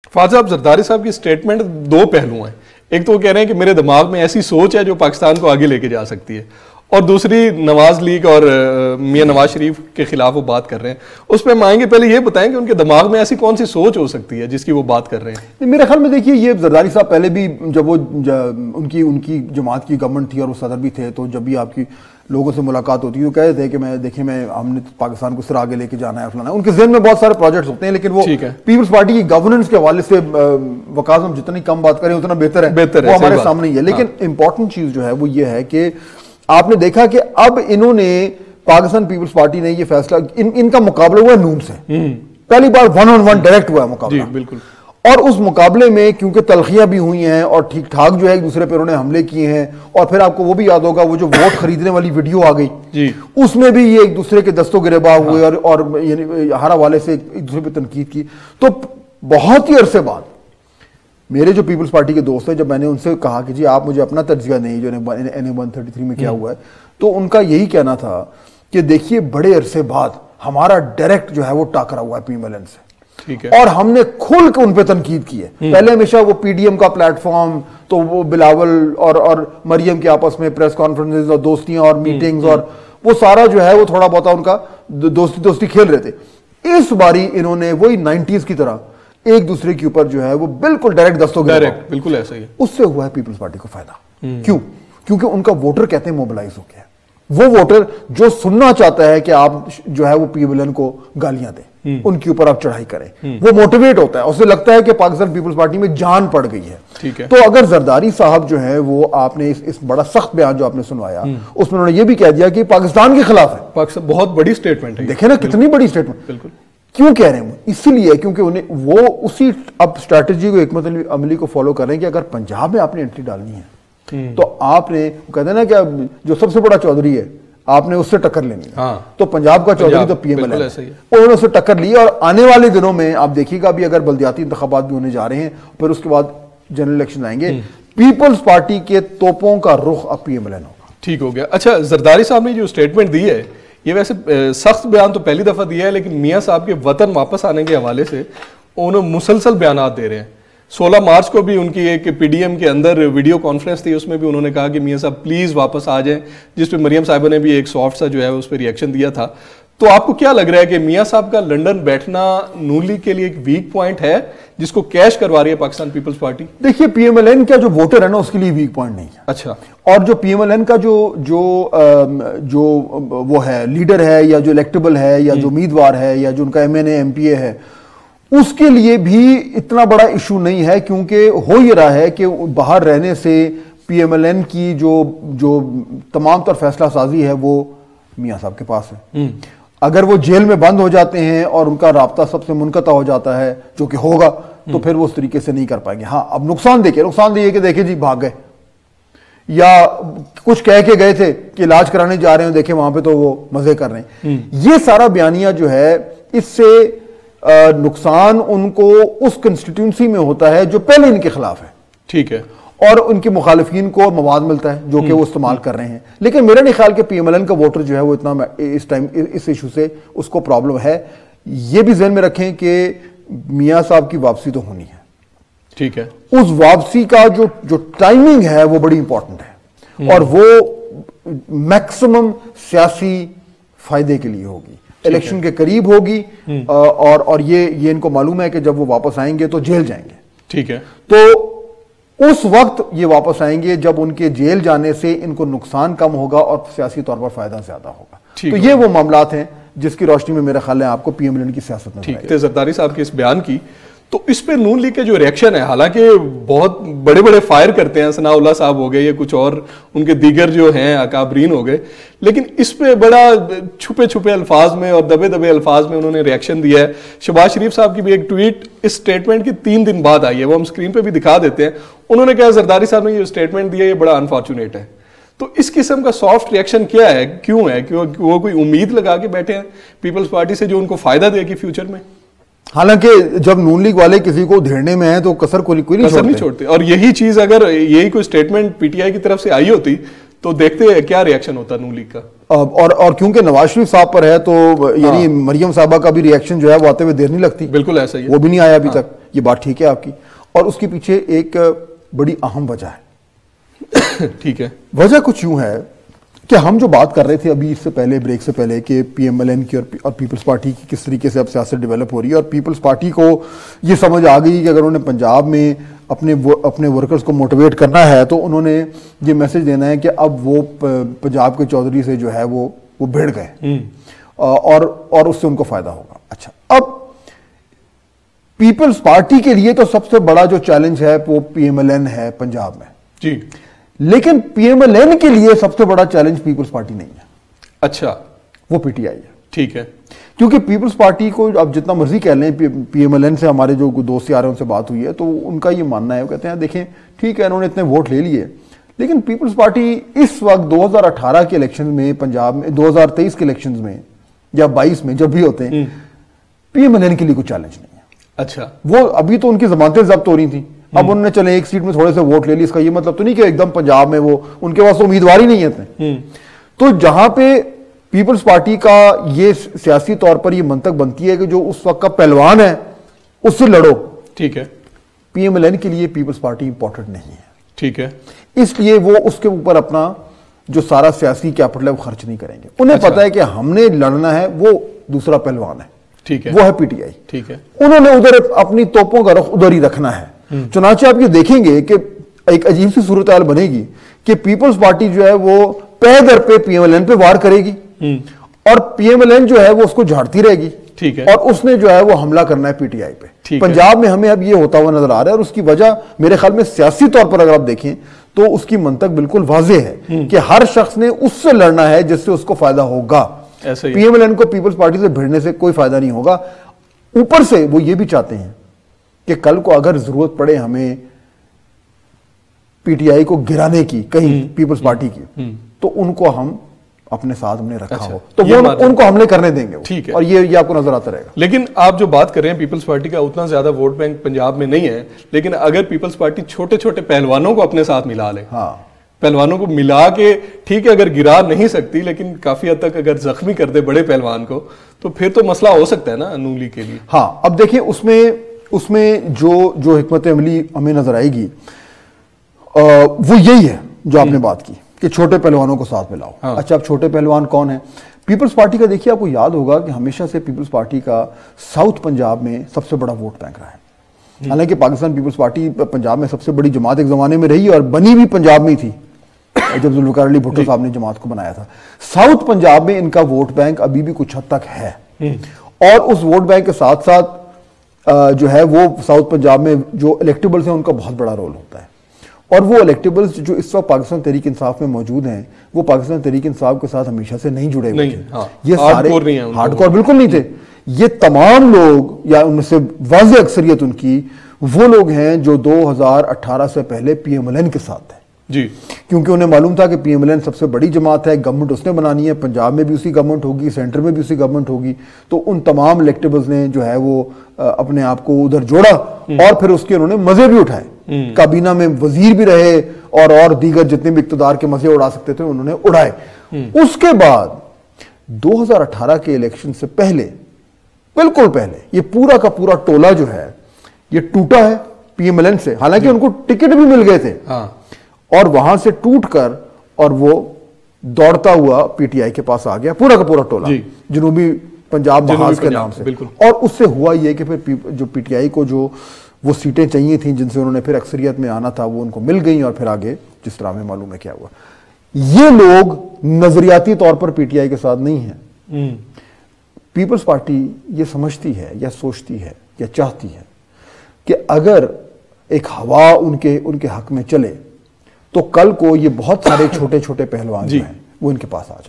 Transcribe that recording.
فہد صاحب، زرداری صاحب کی سٹیٹمنٹ دو پہلو ہیں. ایک تو وہ کہہ رہے ہیں کہ میرے دماغ میں ایسی سوچ ہے جو پاکستان کو آگے لے کے جا سکتی ہے، اور دوسری نواز لیگ اور میاں نواز شریف کے خلاف وہ بات کر رہے ہیں. اس پہ ہم آئیں گے، پہلے یہ بتائیں کہ ان کے دماغ میں ایسی کون سی سوچ ہو سکتی ہے جس کی وہ بات کر رہے ہیں؟ میرے خیال میں دیکھیے، یہ زرداری صاحب پہلے بھی جب وہ ان کی جماعت کی گورنمنٹ تھی اور وہ صدر بھی تھے، تو جب بھی آپ کی لوگوں سے ملاقات ہوتی ہے وہ کہتے تھے کہ ہم نے پاکستان کو اس طرح آگے لے کے جانا ہے فلانا. ان کے ذہن میں بہت سارے پروجیکٹس ہوتے ہیں، لیکن وہ پیپلز پارٹی کی گورننس کے حوالے سے وقاص ہم جتنی کم بات کریں اتنا بہتر ہے، وہ ہمارے سامنے ہی ہے. لیکن امپورٹنٹ چیز جو ہے وہ یہ ہے کہ آپ نے دیکھا کہ اب انہوں نے پاکستان پیپلز پارٹی نے یہ فیصلہ، ان کا مقابلہ ہوا ہے نون سے، پہلی بار 1-on-1 ڈائریکٹ ہوا ہے مقابلہ. بالکل. اور اس مقابلے میں کیونکہ تلخیاں بھی ہوئی ہیں اور ٹھیک ٹھاک جو ہے ایک دوسرے پہ انہوں نے حملے کیے ہیں، اور پھر آپ کو وہ بھی یاد ہوگا وہ جو ووٹ خریدنے والی ویڈیو آ گئی، اس میں بھی یہ ایک دوسرے کے دست و گریباں ہوئے اور ہر حوالے سے ایک دوسرے پہ تنقید کی. تو بہت ہی عرصے بعد میرے جو پیپلز پارٹی کے دوست ہیں، جب میں نے ان سے کہا کہ جی آپ مجھے اپنا تجزیہ دیں جو NA-133 میں کیا ہوا ہے، تو ان کا یہی کہنا تھا کہ دیکھیے بڑے عرصے بعد ہمارا ڈائریکٹ جو ہے وہ ٹاکرا ہوا ہے PMLN سے، اور ہم نے کھل کے ان پہ تنقید کی ہے. پہلے ہمیشہ وہ PDM کا پلیٹ فارم، تو وہ بلاول اور مریم کے آپس میں پریس کانفرنسز اور دوستیاں اور میٹنگز اور وہ سارا جو ہے وہ تھوڑا بہت ان کا دوستی کھیل رہے تھے. اس باری انہوں نے وہی 90s کی طرح ایک دوسرے کے اوپر جو ہے وہ بالکل ڈائریکٹ دستوں ڈائریکٹ، بالکل ایسا ہی ہے. اس سے ہوا ہے پیپلز پارٹی کو فائدہ. کیوں؟ کیونکہ ان کا ووٹر کہتے ہیں موبلائز ہو گیا. وہ ووٹر جو سننا چاہتا ہے کہ آپ جو ہے وہ PMLN کو گالیاں دیں، ان کے اوپر آپ چڑھائی کریں، وہ موٹیویٹ ہوتا ہے، اسے لگتا ہے کہ پاکستان پیپلز پارٹی میں جان پڑ گئی ہے. تو اگر زرداری صاحب جو ہے وہ آپ نے اس بڑا سخت بیان جو آپ نے سنوایا، اس میں انہوں نے یہ بھی کہہ دیا کہ پاکستان کے خلاف ہے. بہت بڑی سٹیٹمنٹ ہے. دیکھیں نا کتنی بڑی سٹیٹمنٹ. بالکل. کیوں کہہ رہے ہیں وہ؟ اسی لیے کیونکہ انہیں وہ اسی اب اسٹریٹجی کو، حکمت عملی کو فالو کر رہے ہیں کہ اگر پنجاب میں آپ نے انٹری ڈالنی ہے تو آپ نے کہتے ہیں نا کہ جو سب سے بڑا چودھری ہے آپ نے اس سے ٹکر لینی ہے. تو پنجاب کا چودھری تو PMLN ہے، انہوں نے اس سے ٹکر لی. اور آنے والے دنوں میں آپ دیکھیے گا بھی اگر بلدیاتی انتخابات بھی ہونے جا رہے ہیں، پھر اس کے بعد جنرل الیکشن آئیں گے، پیپلز پارٹی کے توپوں کا رخ اب PMLN ہوگا. ٹھیک ہو گیا. اچھا، زرداری صاحب نے جو اسٹیٹمنٹ دی ہے، یہ ویسے سخت بیان تو پہلی دفعہ دیا ہے، لیکن میاں صاحب کے وطن واپس آنے کے حوالے سے انہوں مسلسل بیانات دے رہے ہیں. 16 مارچ کو بھی ان کی ایک PDM کے اندر ویڈیو کانفرنس تھی، اس میں بھی انہوں نے کہا کہ میاں صاحب پلیز واپس آ جائیں، جس پہ مریم صاحبہ نے بھی ایک سافٹ سا جو ہے اس پہ ریئیکشن دیا تھا. تو آپ کو کیا لگ رہا ہے کہ میاں صاحب کا لنڈن بیٹھنا نون لیگ کے لیے ایک ویک پوائنٹ ہے جس کو کیش کروا رہی ہے پاکستان پیپلز پارٹی؟ دیکھیے PMLN کا جو ووٹر ہے نا اس کے لیے ویک پوائنٹ نہیں ہے. اچھا. اور جو PMLN کا جو وہ ہے لیڈر ہے یا جو الیکٹیبل ہے یا جو امیدوار ہے یا جو ان کا MNA MPA ہے، اس کے لیے بھی اتنا بڑا ایشو نہیں ہے، کیونکہ ہو یہ رہا ہے کہ باہر رہنے سے PMLN کی جو تمام تر فیصلہ سازی ہے وہ میاں صاحب کے پاس ہے. اگر وہ جیل میں بند ہو جاتے ہیں اور ان کا رابطہ سب سے منقطع ہو جاتا ہے، جو کہ ہوگا، تو پھر وہ اس طریقے سے نہیں کر پائیں گے. ہاں اب نقصان دیکھیں کہ دیکھیں جی بھاگ گئے، یا کچھ کہہ کے گئے تھے کہ علاج کرانے جا رہے ہیں، دیکھیں وہاں پہ تو وہ مزے کر رہے ہیں. یہ سارا بیانیہ جو ہے، اس سے نقصان ان کو اس کنسٹیٹیونسی میں ہوتا ہے جو پہلے ان کے خلاف ہے. ٹھیک ہے. اور ان کے مخالفین کو مواد ملتا ہے جو کہ وہ استعمال کر رہے ہیں. لیکن میرا نہیں خیال کہ PMLN کا ووٹر جو ہے وہ اتنا اس ٹائم اس ایشو سے اس کو پرابلم ہے. یہ بھی ذہن میں رکھیں کہ میاں صاحب کی واپسی تو ہونی ہے. ٹھیک ہے. اس واپسی کا جو ٹائمنگ ہے وہ بڑی امپورٹنٹ ہے، اور وہ میکسیمم سیاسی فائدے کے لیے ہوگی، الیکشن کے قریب ہوگی، اور یہ ان کو معلوم ہے کہ جب وہ واپس آئیں گے تو جیل جائیں گے. ٹھیک ہے. تو اس وقت یہ واپس آئیں گے جب ان کے جیل جانے سے ان کو نقصان کم ہوگا اور سیاسی طور پر فائدہ زیادہ ہوگا. تو یہ وہ معاملات ہیں جس کی روشنی میں میرا خیال ہے آپ کو PMLN کی سیاست میں. ٹھیک ہے. زرداری صاحب کے اس بیان کی تو اس پہ نون لیگ کے جو ریئیکشن ہے، حالانکہ بہت بڑے بڑے فائر کرتے ہیں، ثناء اللہ صاحب ہو گئے یا کچھ اور ان کے دیگر جو ہیں اکابرین ہو گئے، لیکن اس پہ بڑا چھپے چھپے الفاظ میں اور دبے دبے الفاظ میں انہوں نے ریئیکشن دیا ہے. شہباز شریف صاحب کی بھی ایک ٹویٹ اس سٹیٹمنٹ کی 3 دن بعد آئی ہے، وہ ہم سکرین پہ بھی دکھا دیتے ہیں. انہوں نے کہا زرداری صاحب نے یہ سٹیٹمنٹ دیا، یہ بڑا انفارچونیٹ ہے. تو اس قسم کا سافٹ ریئیکشن کیا ہے، کیوں ہے؟ وہ کوئی امید لگا کے بیٹھے ہیں پیپلز پارٹی سے جو ان کو فائدہ دے گی فیوچر میں؟ حالانکہ جب نون لیگ والے کسی کو دھیڑنے میں ہیں تو کسر کوئی نہیں چھوڑتے. اور یہی چیز اگر یہی کوئی سٹیٹمنٹ PTI کی طرف سے آئی ہوتی تو دیکھتے ہیں کیا ریئیکشن ہوتا نون لیگ کا. اور کیونکہ نواز شریف صاحب پر ہے تو یعنی مریم صاحبہ کا بھی ریئیکشن جو ہے وہ آتے ہوئے دیر نہیں لگتی. بالکل ایسا ہی ہے. وہ بھی نہیں آیا ابھی تک. یہ بات ٹھیک ہے آپ کی، اور اس کے پیچھے ایک بڑی اہم وجہ ہے. ٹھیک ہے. وجہ کچھ یوں ہے کہ ہم جو بات کر رہے تھے ابھی اس سے پہلے بریک سے پہلے کہ پی ایم ایل این کی اور پیپلز پارٹی کی کس طریقے سے اب سیاست ڈیولپ ہو رہی ہے، اور پیپلز پارٹی کو یہ سمجھ آ گئی کہ اگر انہوں نے پنجاب میں اپنے ورکرز کو موٹیویٹ کرنا ہے تو انہوں نے یہ میسج دینا ہے کہ اب وہ پنجاب کے چودھری سے جو ہے وہ بھیڑ گئے اور اس سے ان کو فائدہ ہوگا. اچھا، اب پیپلز پارٹی کے لیے تو سب سے بڑا جو چیلنج ہے وہ پی ایم ایل این ہے پنجاب میں جی، لیکن پی ایم ایل این کے لیے سب سے بڑا چیلنج پیپلز پارٹی نہیں ہے. اچھا، وہ پی ٹی آئی ہے. ٹھیک ہے. کیونکہ پیپلز پارٹی کو اب جتنا مرضی کہہ لیں، پی ایم ایل این سے ہمارے جو دوست یار ہیں ان سے بات ہوئی ہے تو ان کا یہ ماننا ہے، وہ کہتے ہیں دیکھیں ٹھیک ہے انہوں نے اتنے ووٹ لے لیے، لیکن پیپلز پارٹی اس وقت 2018 کے الیکشن میں پنجاب میں 2023 کے الیکشنز میں یا 22 میں جب بھی ہوتے ہیں پی ایم ایل این کے لیے کوئی چیلنج نہیں ہے. اچھا، وہ ابھی تو ان کی ضمانتیں ضبط ہو رہی تھیں، اب انہوں نے چلے ایک سیٹ میں تھوڑے سے ووٹ لے لی، اس کا یہ مطلب تو نہیں کہ ایک دم پنجاب میں وہ ان کے پاس امیدوار ہی نہیں ہے. تو جہاں پہ پیپلز پارٹی کا یہ سیاسی طور پر یہ منطق بنتی ہے کہ جو اس وقت کا پہلوان ہے اس سے لڑو. ٹھیک ہے. پی ایم ایل این کے لیے پیپلز پارٹی امپورٹنٹ نہیں ہے. ٹھیک ہے. اس لیے وہ اس کے اوپر اپنا جو سارا سیاسی کیپٹل ہے وہ خرچ نہیں کریں گے. انہیں پتا ہے کہ ہم نے لڑنا ہے، وہ دوسرا پہلوان ہے. ٹھیک ہے. وہ ہے پی ٹی آئی. ٹھیک ہے. انہوں نے ادھر اپنی توپوں کا رخ ادھر ہی رکھنا ہے. چنانچہ آپ یہ دیکھیں گے کہ ایک عجیب سی صورتحال بنے گی کہ پیپلز پارٹی جو ہے وہ پے در پہ پی ایم ایل این پہ وار کرے گی اور پی ایم ایل این جو ہے وہ اس کو جھاڑتی رہے گی. ٹھیک ہے. اور اس نے جو ہے وہ حملہ کرنا ہے پی ٹی آئی پہ. پنجاب میں ہمیں اب یہ ہوتا ہوا نظر آ رہا ہے، اور اس کی وجہ میرے خیال میں سیاسی طور پر اگر آپ دیکھیں تو اس کی منطق بالکل واضح ہے کہ ہر شخص نے اس سے لڑنا ہے جس سے اس کو فائدہ ہوگا. پی ایم ایل این کو پیپلز پارٹی سے بھیڑنے سے کوئی فائدہ نہیں ہوگا. اوپر سے وہ یہ بھی چاہتے ہیں کہ کل کو اگر ضرورت پڑے ہمیں پی ٹی آئی کو گرانے کی کہیں پیپلز پارٹی کی، تو ان کو ہم اپنے ساتھ ہم نے رکھا ہو تو وہ ان کو حملے کرنے دیں گے. ٹھیک ہے. اور یہ آپ کو نظر آتا رہے گا. لیکن آپ جو بات کر رہے ہیں پیپلز پارٹی کا اتنا زیادہ ووٹ بینک پنجاب میں نہیں ہے، لیکن اگر پیپلز پارٹی چھوٹے چھوٹے پہلوانوں کو اپنے ساتھ ملا لے، پہلوانوں کو ملا کے ٹھیک ہے اگر گرا نہیں سکتی لیکن کافی حد تک اگر زخمی کر دے بڑے پہلوان کو تو پھر تو مسئلہ ہو سکتا ہے نا نون لیگ کے لیے. ہاں، اب دیکھیں اس میں جو حکمت عملی ہمیں نظر آئے گی وہ یہی ہے جو آپ نے بات کی کہ چھوٹے پہلوانوں کو ساتھ ملاؤ. اچھا، اب چھوٹے پہلوان کون ہیں؟ پیپلز پارٹی کا دیکھیے آپ کو یاد ہوگا کہ ہمیشہ سے پیپلز پارٹی کا ساؤتھ پنجاب میں سب سے بڑا ووٹ بینک رہا ہے. حالانکہ پاکستان پیپلز پارٹی پنجاب میں سب سے بڑی جماعت ایک زمانے میں رہی اور بنی بھی پنجاب میں تھی جب ذوالفقار علی بھٹو صاحب نے جماعت کو بنایا تھا. ساؤتھ پنجاب میں ان کا ووٹ بینک ابھی بھی کچھ حد تک ہے، اور اس ووٹ بینک کے ساتھ ساتھ جو ہے وہ ساؤتھ پنجاب میں جو الیکٹیبلز ہیں ان کا بہت بڑا رول ہوتا ہے. اور وہ الیکٹیبلز جو اس وقت پاکستان تحریک انصاف میں موجود ہیں وہ پاکستان تحریک انصاف کے ساتھ ہمیشہ سے نہیں جڑے ہوئے تھے. یہ سارے ہارڈ کور بالکل نہیں تھے. یہ تمام لوگ یا ان میں سے واضح اکثریت ان کی وہ لوگ ہیں جو 2018 سے پہلے پی ایم ایل این کے ساتھ ہیں. جی، کیونکہ انہیں معلوم تھا کہ پی ایم ایل این سب سے بڑی جماعت ہے، گورنمنٹ اس نے بنانی ہے، پنجاب میں بھی اسی گورنمنٹ ہوگی، سینٹر میں بھی اسی گورنمنٹ ہوگی. تو ان تمام الیکٹیبلز نے جو ہے وہ اپنے آپ کو ادھر جوڑا اور پھر اس کے انہوں نے مزے بھی اٹھائے. کابینہ میں وزیر بھی رہے اور دیگر جتنے بھی اقتدار کے مزے اڑا سکتے تھے انہوں نے اڑائے. اس کے بعد 2018 کے الیکشن سے پہلے، بالکل پہلے، یہ پورا کا پورا ٹولہ جو ہے یہ ٹوٹا ہے پی ایم ایل این سے. حالانکہ ان کو ٹکٹ بھی مل گئے تھے اور وہاں سے ٹوٹ کر اور وہ دوڑتا ہوا پی ٹی آئی کے پاس آ گیا پورا کا پورا ٹولہ جنوبی پنجاب محاذ کے نام سے. اور اس سے ہوا یہ کہ پھر جو پی ٹی آئی کو جو وہ سیٹیں چاہیے تھیں جن سے انہوں نے پھر اکثریت میں آنا تھا وہ ان کو مل گئیں اور پھر آگے جس طرح ہمیں معلوم ہے کیا ہوا. یہ لوگ نظریاتی طور پر پی ٹی آئی کے ساتھ نہیں ہیں. پیپلز پارٹی یہ سمجھتی ہے یا سوچتی ہے یا چاہتی ہے کہ اگر ایک ہوا ان کے حق میں چلے تو کل کو یہ بہت سارے چھوٹے چھوٹے پہلوان جو ہیں وہ ان کے پاس آ جائیں.